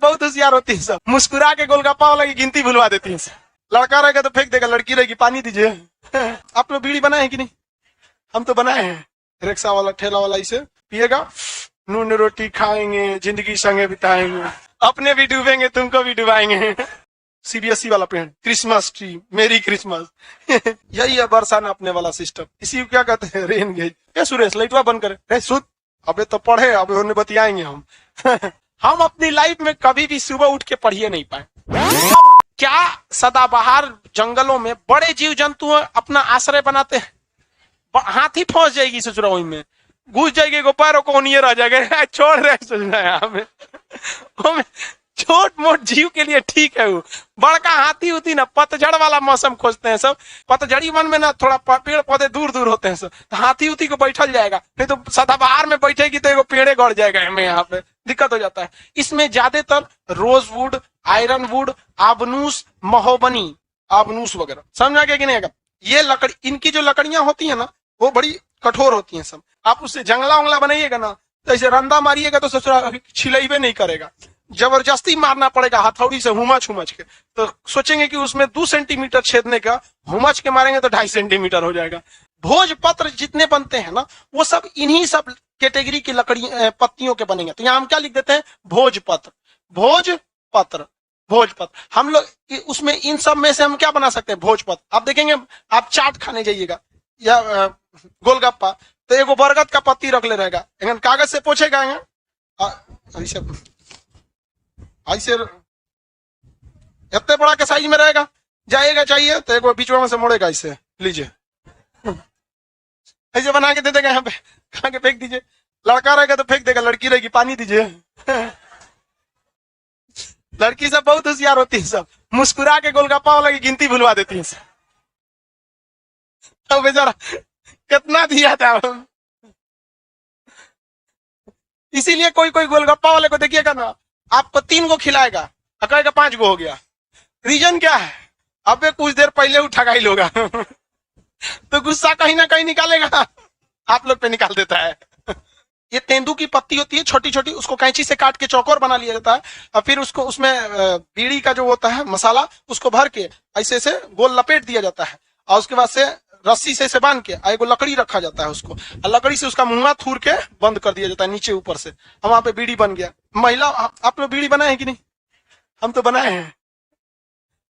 सब बहुत होशियार होती है, सब मुस्कुरा के गोलगप्पा वाला की गिनती भुलवा देती है। लड़का रहेगा तो फेंक देगा, लड़की रहेगी पानी दीजिए। आप लोग बीड़ी बनाए हैं कि नहीं? हम तो बनाए हैं। रिक्शा वाला ठेला वाला इसे पिएगा, नून रोटी खाएंगे, जिंदगी संगे बिताएंगे, अपने भी डूबेंगे तुमको भी डुबाएंगे। सीबीएसई वाला पेड़, क्रिसमस ट्री, मेरी क्रिसमस। यही है बरसाना अपने वाला सिस्टम। इसी को क्या कहते हैं? Rain gauge. ए सुरेश लाइटवा बंद करे, सुध अबे तो पढ़े, अब उन्हें बतियाएंगे हम। हम अपनी लाइफ में कभी भी सुबह उठ के पढ़िए नहीं पाए। क्या सदाबहार जंगलों में बड़े जीव जंतु अपना आश्रय बनाते हैं। हाथी फंस जाएगी ससुराल में, घुस जाएगी, पैरों को नहीं रह जाएगा, छोड़ रहे हमें। छोट मोट जीव के लिए ठीक है वो। बड़का हाथी होती ना, पतझड़ वाला मौसम खोजते हैं सब। पतझड़ी वन में ना थोड़ा पेड़ पौधे दूर दूर होते हैं सब, तो हाथी उती को बैठल जाएगा, नहीं तो सदाबहार में बैठेगी तो एगो पेड़े गड़ जाएगा, हमें यहाँ पे दिक्कत हो जाता है। इसमें ज्यादातर रोजवुड, आयरनवुड, आबनूस, महोबनी, आबनूस वगैरह, समझा गया कि नहीं? ये लकड़ी, इनकी जो लकड़ियां होती है ना वो बड़ी कठोर होती हैं सब। आप उससे जंगला उंगला बनाइएगा ना तो ऐसे रंदा मारिएगा तो ससुरा छिलेबे नहीं करेगा, जबरदस्ती मारना पड़ेगा हथौड़ी से हुमच हुमच के। तो सोचेंगे कि उसमें 2 सेंटीमीटर छेदने का, हुमच के मारेंगे तो 2.5 सेंटीमीटर हो जाएगा। भोजपत्र जितने बनते हैं ना वो सब इन्हीं सब कैटेगरी की लकड़ी पत्तियों के बनेंगे। तो यहाँ हम क्या लिख देते हैं? भोजपत्र, भोजपत्र, भोजपत्र। हम लोग उसमें इन सब में से हम क्या बना सकते हैं? भोजपत्र। आप देखेंगे, आप चाट खाने जाइएगा या गोलगप्पा, तो एगो बरगद का पत्ती रख ले रहेगा, कागज से पोछेगा, ऐसे इतने बड़ा के साइज में रहेगा, जाएगा चाहिए तो एक बीच में से मोड़ेगा, इसे लीजिए, ऐसे बना के दे देगा, यहाँ पे खा के फेंक दीजिए। लड़का रहेगा तो फेंक देगा, लड़की रहेगी पानी दीजिए। लड़की सब बहुत होशियार होती है, सब मुस्कुरा के गोलगप्पा वाला की गिनती भुलवा देती है। तो बेचारा कितना दिया था। इसीलिए कोई कोई गोलगप्पा वाले को देखिएगा ना, आपको 3 गो खिलाएगा, कहेगा 5 गो हो गया। रीजन क्या है? अबे कुछ देर पहले उठा ही लोगा। तो गुस्सा कहीं ना कहीं निकालेगा, आप लोग पे निकाल देता है। ये तेंदू की पत्ती होती है छोटी छोटी, उसको कैंची से काट के चौकोर बना लिया जाता है, और फिर उसको उसमें बीड़ी का जो होता है मसाला, उसको भर के ऐसे ऐसे गोल लपेट दिया जाता है, और उसके बाद से रस्सी से बांध के एगो लकड़ी रखा जाता है उसको, और लकड़ी से उसका मुंह थूर के बंद कर दिया जाता है नीचे ऊपर से, और वहां पे बीड़ी बन गया। महिला, आप लोग बीड़ी बनाए हैं कि नहीं? हम तो बनाए हैं।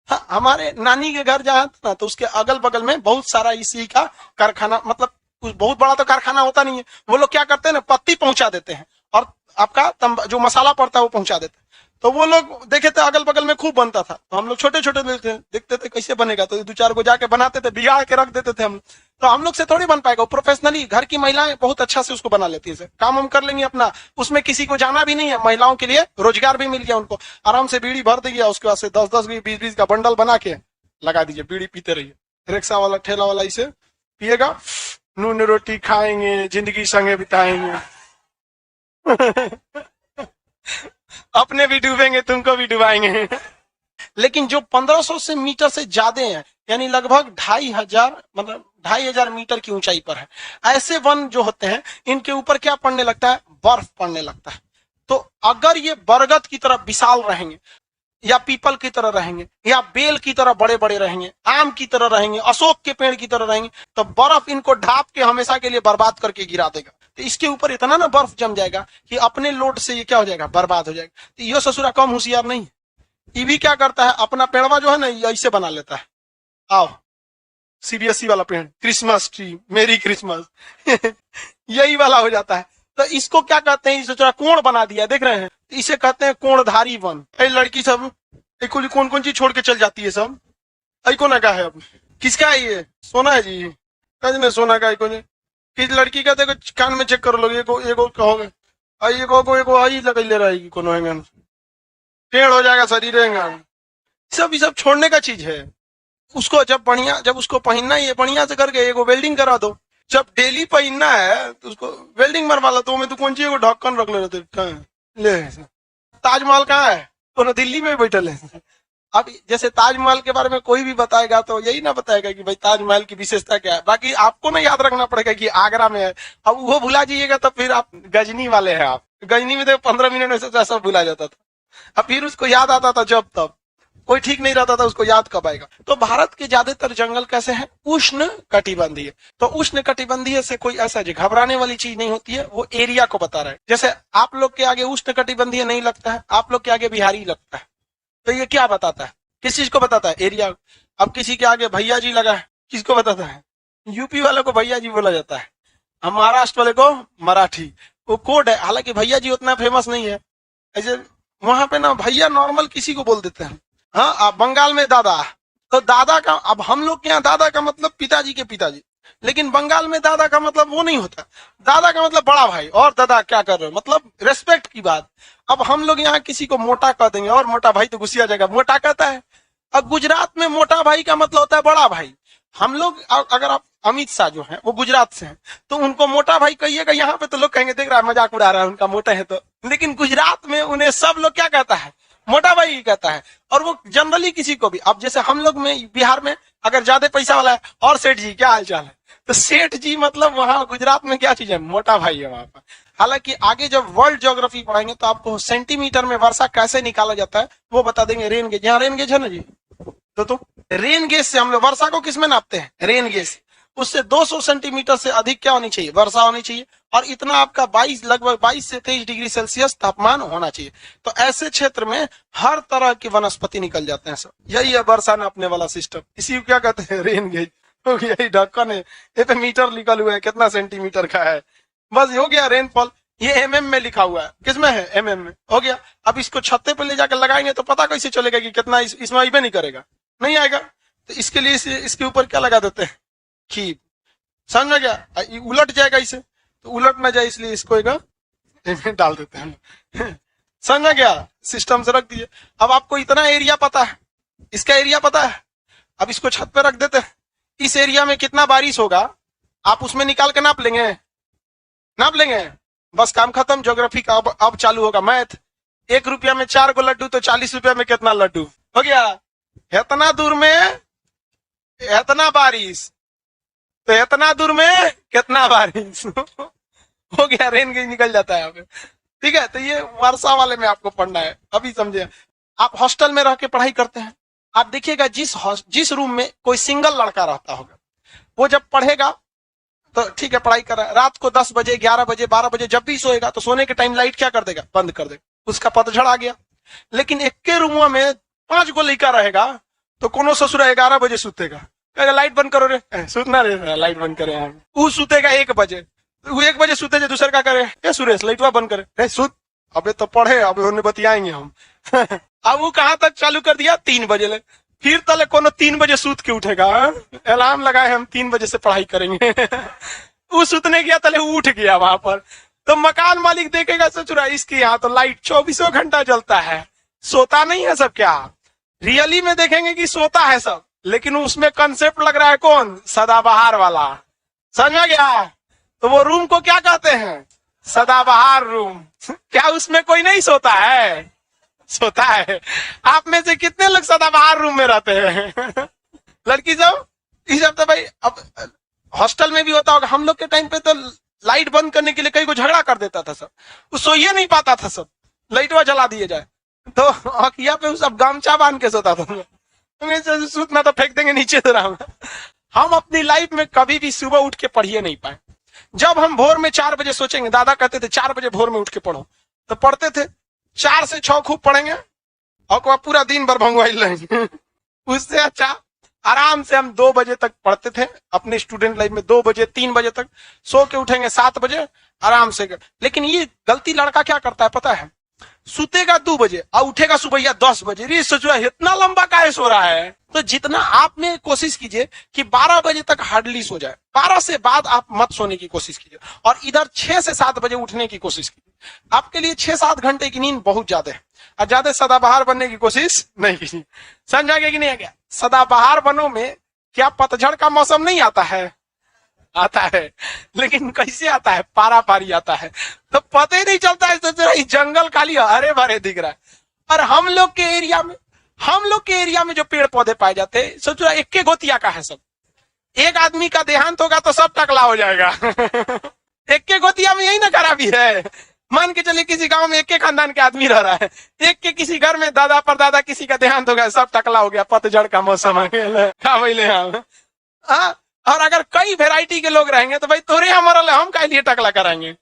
हाँ, हमारे नानी के घर जहाँ था ना, तो उसके अगल बगल में बहुत सारा इसी का कारखाना, मतलब कुछ बहुत बड़ा तो कारखाना होता नहीं है। वो लोग क्या करते हैं ना, पत्ती पहुंचा देते हैं और आपका जो मसाला पड़ता है वो पहुंचा देते हैं। तो वो लोग देखे थे अगल बगल में खूब बनता था, तो हम लोग छोटे छोटे देखते थे कैसे बनेगा, तो 2-4 को जाके बनाते थे, बिगाड़ के रख देते थे हम। तो हम लोग से थोड़ी बन पाएगा। प्रोफेशनली घर की महिलाएं बहुत अच्छा से उसको बना लेती है, काम हम कर लेंगे अपना, उसमें किसी को जाना भी नहीं है। महिलाओं के लिए रोजगार भी मिल गया, उनको आराम से बीड़ी भर दिया, उसके बाद से 10-10 20-20 का बंडल बना के लगा दीजिए, बीड़ी पीते रहिए। रिक्शा वाला ठेला वाला इसे पिएगा, नून रोटी खाएंगे, जिंदगी संगे बिताएंगे। अपने भी डूबेंगे तुमको भी डुबाएंगे। लेकिन जो 1500 मीटर से ज्यादा है, यानी लगभग 2500, मतलब 2500 मीटर की ऊंचाई पर है, ऐसे वन जो होते हैं इनके ऊपर क्या पड़ने लगता है? बर्फ पड़ने लगता है। तो अगर ये बरगद की तरह विशाल रहेंगे, या पीपल की तरह रहेंगे, या बेल की तरह बड़े बड़े रहेंगे, आम की तरह रहेंगे, अशोक के पेड़ की तरह रहेंगे, तो बर्फ इनको ढाप के हमेशा के लिए बर्बाद करके गिरा देगा। तो इसके ऊपर इतना ना बर्फ जम जाएगा कि अपने लोड से ये क्या हो जाएगा? बर्बाद हो जाएगा। तो ये ससुरा कम होशियार नहीं, ये भी क्या करता है, अपना पेड़वा जो है ना ये ऐसे बना लेता है। आओ, सीबीएसई वाला पेड़, क्रिसमस ट्री, मेरी क्रिसमस। यही वाला हो जाता है। तो इसको क्या कहते हैं? इसे कोण बना दिया, देख रहे हैं, इसे कहते हैं कोणधारी वन। लड़की सब कौन कौन चीज छोड़ के चल जाती है सब। कोना का है? अब किसका है ये? सोना है जी, कज सोना का है। किस लड़की का? देखो कान में चेक करो लोग, एगो कहोगे एगो आई लगैले रहेगी, कोनो हैंगन पेड़ हो जाएगा, शरीर सब ये सब छोड़ने का चीज है। उसको जब उसको पहनना ही है बढ़िया से करके एगो वेल्डिंग करा दो। जब डेली पहनना है तो उसको वेल्डिंग मरवा लो। तो मैं कौन चीज ढक्कन रख ले। ताजमहल कहाँ है? तो दिल्ली में बैठल है। अब जैसे ताजमहल के बारे में कोई भी बताएगा तो यही ना बताएगा कि भाई ताजमहल की विशेषता क्या है। बाकी आपको ना याद रखना पड़ेगा कि आगरा में है। अब वो भुला जाइएगा तो फिर आप गजनी वाले हैं। आप गजनी में तो 15 मिनट में सब भुला जाता था। अब फिर उसको याद आता था जब तब, कोई ठीक नहीं रहता था उसको याद कब आएगा। तो भारत के ज्यादातर जंगल कैसे हैं? उष्ण कटिबंधीय। तो उष्ण कटिबंधीय से कोई ऐसा जो घबराने वाली चीज नहीं होती है, वो एरिया को बता रहा है। जैसे आप लोग के आगे उष्ण कटिबंधीय नहीं लगता है, आप लोग के आगे बिहारी लगता है, तो ये क्या बताता है? किस चीज को बताता है? एरिया। अब किसी के आगे भैया जी लगा है, किसको बताता है? यूपी वालों को भैया जी बोला जाता है, हम महाराष्ट्र वाले को मराठी, वो कोड है। हालांकि भैया जी उतना फेमस नहीं है, ऐसे वहां पे ना भैया नॉर्मल किसी को बोल देते हैं। हाँ, आप बंगाल में दादा, तो दादा का, अब हम लोग के यहाँ दादा का मतलब पिताजी के पिताजी, लेकिन बंगाल में दादा का मतलब वो नहीं होता। दादा का मतलब बड़ा भाई, और दादा क्या कर रहे हो, मतलब रेस्पेक्ट की बात। अब हम लोग यहाँ किसी को मोटा कह देंगे, और मोटा भाई तो गुस्सा जाएगा, मोटा कहता है। अब गुजरात में मोटा भाई का मतलब होता है बड़ा भाई। हम लोग, अगर आप अमित शाह जो है वो गुजरात से हैं, तो उनको मोटा भाई कहिएगा, यहाँ पे तो लोग कहेंगे देख रहा है मजाक उड़ा रहा है उनका, मोटा है तो। लेकिन गुजरात में उन्हें सब लोग क्या कहता है? मोटा भाई ही कहता है। और वो जनरली किसी को भी, अब जैसे हम लोग में बिहार में अगर ज्यादा पैसा वाला है, और सेठ जी क्या हाल चाल है, तो सेठ जी मतलब वहां गुजरात में क्या चीज है? मोटा भाई है वहां पर। हालांकि आगे जब वर्ल्ड ज्योग्राफी पढ़ाएंगे तो आपको सेंटीमीटर में वर्षा कैसे निकाला जाता है वो बता देंगे। रेन गेज, यहाँ रेन गेज है ना जी, तो रेन गेज से हम लोग वर्षा को किसमें नापते हैं? Rain gauge. उससे 200 सेंटीमीटर से अधिक क्या होनी चाहिए? वर्षा होनी चाहिए। और इतना आपका 22, लगभग 22 से 23 डिग्री सेल्सियस तापमान होना चाहिए। तो ऐसे क्षेत्र में हर तरह की वनस्पति निकल जाते हैं सब। यही है वर्षा नापने वाला सिस्टम, इसी को क्या कहते हैं? Rain gauge. हो गया, यही ढक्कन है, ये पे मीटर लिखल हुआ है कितना सेंटीमीटर का है, बस हो गया रेनफॉल। ये एमएम में लिखा हुआ है, किसमें है? एमएम में। हो गया। अब इसको छत्ते पे ले जाकर लगाएंगे तो पता कैसे चलेगा कि कितना? इसमें आइबे नहीं करेगा, नहीं आएगा। तो इसके लिए इसके ऊपर क्या लगा देते हैं? खीब। समझ में गया? उलट जाएगा इसे, तो उलट ना जाए इसलिए इसको एक डाल देते हैं। समझ में गया? सिस्टम से रख दिए। अब आपको इतना एरिया पता है, इसका एरिया पता है, अब इसको छत पे रख देते हैं। इस एरिया में कितना बारिश होगा आप उसमें निकाल के नाप लेंगे, नाप लेंगे, बस काम खत्म। ज्योग्राफी का अब चालू होगा मैथ। 1 रुपया में 4 को लड्डू, तो 40 रुपया में कितना लड्डू? हो गया। इतना दूर में इतना बारिश, तो इतना दूर में कितना बारिश? हो गया, रेन गेज निकल जाता है यहाँ पे। ठीक है, तो ये वर्षा वाले में आपको पढ़ना है, अभी समझे। आप हॉस्टल में रह के पढ़ाई करते हैं, आप देखिएगा जिस रूम में कोई सिंगल लड़का रहता होगा, वो जब पढ़ेगा तो ठीक है पढ़ाई कर रहा है, रात को 10 बजे 11 बजे 12 बजे जब भी सोएगा तो सोने के टाइम लाइट क्या कर देगा? बंद कर देगा, उसका पतझड़ आ गया। लेकिन एक के रूम में 5 गो लड़का रहेगा तो कोनो ससुर 11 बजे सुतेगा, कहेगा लाइट बंद करो रे, सुतना रे, लाइट बंद करे। वो सुतेगा 1 बजे, वो 1 बजे सुते जो दूसरे का करे, सुरेश लाइटवा बंद करे, सुत, अबे तो पढ़े, अब उन्हें बतियाएंगे हम। अब वो कहां तक चालू कर दिया? 3 बजे ले, फिर तले कोनो 3 बजे सूत के उठेगा, अलार्म लगाए हम 3 बजे से पढ़ाई करेंगे। वो सुतने गया तले उठ गया वहां पर, तो मकान मालिक देखेगा सोच रहा है इसके यहाँ तो लाइट 24 घंटा जलता है, सोता नहीं है सब क्या? रियली में देखेंगे कि सोता है सब, लेकिन उसमें कंसेप्ट लग रहा है कौन? सदाबहार वाला। समझ में गया? तो वो रूम को क्या कहते हैं? सदाबहार रूम। क्या उसमें कोई नहीं सोता है? सोता है। आप में से कितने लोग सदाबहार रूम में रहते हैं? लड़की सब, इस सब तो भाई अब हॉस्टल में भी होता होगा। हम लोग के टाइम पे तो लाइट बंद करने के लिए कई को झगड़ा कर देता था सब, वो सोइए नहीं पाता था सब, लाइटवा जला दिए जाए तो अखिया पे सब गमछा बांध के सोता था। सूतना तो फेंक देंगे नीचे तो राम। हम अपनी लाइफ में कभी भी सुबह उठ के पढ़िए नहीं पाए। जब हम भोर में 4 बजे सोचेंगे, दादा कहते थे 4 बजे भोर में उठ के पढ़ो, तो पढ़ते थे। 4 से 6 खूब पढ़ेंगे और पूरा दिन भर भंगवाई रहेंगे। उससे अच्छा आराम से हम 2 बजे तक पढ़ते थे अपने स्टूडेंट लाइफ में। 2 बजे 3 बजे तक सो के उठेंगे 7 बजे आराम से। लेकिन ये गलती लड़का क्या करता है पता है? सुतेगा 2 बजे और उठेगा सुबह 10 बजे। रे सोच रहा है इतना लंबा काहे सो रहा है? तो जितना आप में कोशिश कीजिए कि 12 बजे तक हार्डली सो जाए, 12 से बाद आप मत सोने की कोशिश कीजिए, और इधर 6 से 7 बजे उठने की कोशिश कीजिए। आपके लिए 6-7 घंटे की नींद बहुत ज्यादा है, और ज्यादा सदाबहार बनने की कोशिश नहीं कीजिए। समझ गया कि नहीं आ गया? सदाबहार बनो में क्या पतझड़ का मौसम नहीं आता है? आता है, लेकिन कैसे आता है? पारा पारी आता है, तो पता ही नहीं चलता है। सोच रहा है जंगल खाली हरे भरे दिख रहा है। और हम लोग के एरिया में जो पेड़ पौधे पाए जाते हैं, सोच रहा है एक के गोतिया का है सब। एक आदमी का देहांत होगा तो सब टकला हो जाएगा। एक के गोतिया में यही ना खराबी है, मान के चलिए किसी गांव में एक के खानदान के आदमी रह रहा है, एक के किसी घर में दादा परदादा किसी का देहांत हो गया, सब टकला हो गया, पतझड़ का मौसम आ गया, खा भइले हम। हाँ, और अगर कई वैरायटी के लोग रहेंगे तो भाई तोरे यहाँ मरल है, हम काहे लिए टकला कराएंगे।